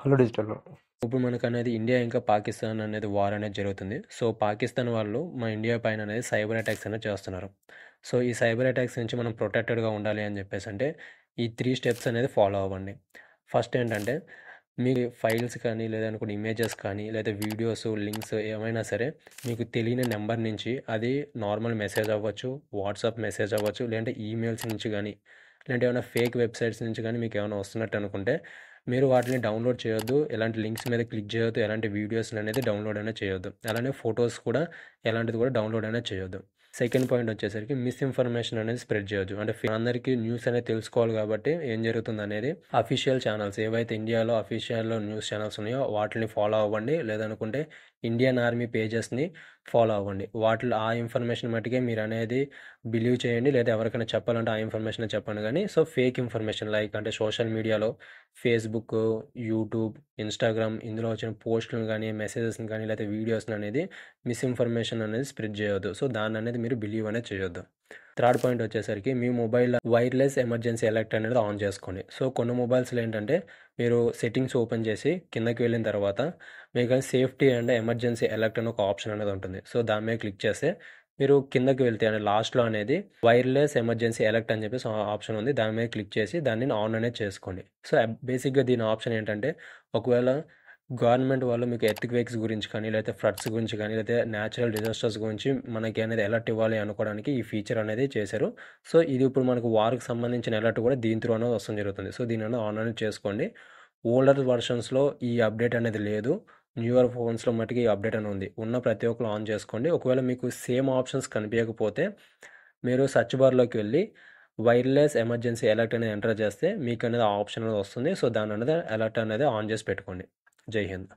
Hello డిజిటల్‌లో. ఇప్పుడు మనకనేది India ఇంకా పాకిస్తాన్ అనేది వార్ అనేది జరుగుతుంది. సో, పాకిస్తాన్ వాళ్ళు మన ఇండియా పైన అనేది సైబర్ అటాక్స్ అనేది చేస్తున్నారు. సో, ఈ సైబర్ అటాక్స్ నుంచి మనం ప్రొటెక్టెడ్‌గా ఉండాలి అని చెప్పేసంటే, ఈ 3 స్టెప్స్ అనేది ఫాలో అవ్వండి. ఫస్ట్ ఏంటంటే, మీ ఫైల్స్ కానీ, లేదనుకోండి ఇమేజెస్ కానీ, లేదా వీడియోస్, లింక్స్ ఏమైనా సరే మీకు తెలియని నంబర్ నుంచి అది నార్మల్ మెసేజ్ అవ్వచ్చు, వాట్సాప్ మెసేజ్ అవ్వచ్చు, లేదంటే ఈమెయిల్స్ నుంచి గానీ, లేదంటే ఏమైనా ఫేక్ వెబ్‌సైట్స్ నుంచి గానీ మీకేమైనా వస్తున్నట్టు అనుకుంటే మీరు వాటిని డౌన్‌లోడ్ చేయొద్దు. ఎలాంటి లింక్స్ మీద క్లిక్ చేయొద్దు. ఎలాంటి వీడియోస్‌ననేది డౌన్‌లోడ్ అనేది చేయొద్దు. అలానే ఫోటోస్ కూడా ఎలాంటిది కూడా డౌన్‌లోడ్ అనేది చేయొద్దు. సెకండ్ పాయింట్ వచ్చేసరికి మిస్‌ఇన్ఫర్మేషన్ అనేది స్ప్రెడ్ చేయొద్దు. అంటే అందరికీ న్యూస్ అనేది తెలుసుకోవాలి కాబట్టి ఏం జరుగుతుందనేది అఫీషియల్ ఛానల్స్ ఏవైతే ఇండియాలో అఫీషియల్ న్యూస్ ఛానల్స్ ఉన్నాయో వాటిని ఫాలో అవ్వండి. లేదనుకుంటే ఇండియన్ ఆర్మీ పేజెస్‌ని ఫాలో అవ్వండి. వాటిలో ఆ ఇన్ఫర్మేషన్ మట్టుకే మీరనేది బిలీవ్ చేయండి. లేదా ఎవరికైనా చెప్పాలంటే ఆ ఇన్ఫర్మేషనే చెప్పండి గానీ, సో ఫేక్ ఇన్ఫర్మేషన్ లైక్ అంటే సోషల్ మీడియాలో ఫేస్‌బుక్, యూట్యూబ్, ఇన్‌స్టాగ్రామ్ ఇందులో వచ్చిన పోస్టులను గానీ, మెసేజెస్‌ని గానీ, లేతే వీడియోస్‌ని అనేది మిస్‌ఇన్ఫర్మేషన్ అనేది స్ప్రెడ్ చేయొద్దు. సో, దాన్ననేది మీరు బిలీవ్ అనేది చేయొద్దు. థర్డ్ పాయింట్ వచ్చేసరికి మీ మొబైల్ వైర్‌లెస్ ఎమర్జెన్సీ అలర్ట్ అనేది ఆన్ చేసుకోండి. సో, కొన్ని మొబైల్స్‌లో ఏంటంటే మీరు సెట్టింగ్స్ ఓపెన్ చేసి కిందకి వెళ్ళిన తర్వాత మీకు సేఫ్టీ అండ్ ఎమర్జెన్సీ అలర్ట్ అని ఒక ఆప్షన్ అనేది ఉంటుంది. సో, దాని మీద క్లిక్ చేస్తే మీరు కిందకి వెళ్తే అంటే లాస్ట్‌లో అనేది వైర్‌లెస్ ఎమర్జెన్సీ అలర్ట్ అని చెప్పేసి ఆప్షన్ ఉంది. దాని మీద క్లిక్ చేసి దాన్ని ఆన్ అనేది చేసుకోండి. సో, బేసిక్‌గా దీని ఆప్షన్ ఏంటంటే ఒకవేళ గవర్నమెంట్ వాళ్ళు మీకు ఎర్త్‌క్వేక్స్ గురించి కానీ, లేకపోతే ఫ్లడ్స్ గురించి కానీ, లేకపోతే నేచురల్ డిజాస్టర్స్ గురించి మనకి అనేది అలర్ట్ ఇవ్వాలి అనుకోవడానికి ఈ ఫీచర్ అనేది చేశారు. సో, ఇది ఇప్పుడు మనకు వార్‌కి సంబంధించిన అలర్ట్ కూడా దీని త్రూ అనేది వస్తుంది జరుగుతుంది. సో, దీన్ని ఆన్ అనేది చేసుకోండి. ఓల్డర్ వెర్షన్స్‌లో ఈ అప్డేట్ అనేది లేదు. న్యూయర్ ఫోన్స్‌లో మట్టుకు ఈ అప్డేట్ అని ఉంది. ఉన్న ప్రతి ఒక్కరు ఆన్ చేసుకోండి. ఒకవేళ మీకు సేమ్ ఆప్షన్స్ కనిపియకపోతే మీరు సెర్చ్ బార్‌లోకి వెళ్ళి వైర్‌లెస్ ఎమర్జెన్సీ అలర్ట్ అనేది ఎంటర్ చేస్తే మీకనేది ఆ ఆప్షన్ అనేది వస్తుంది. సో, దాన్ననేది అలర్ట్ అనేది ఆన్ చేసి పెట్టుకోండి. జై హింద్.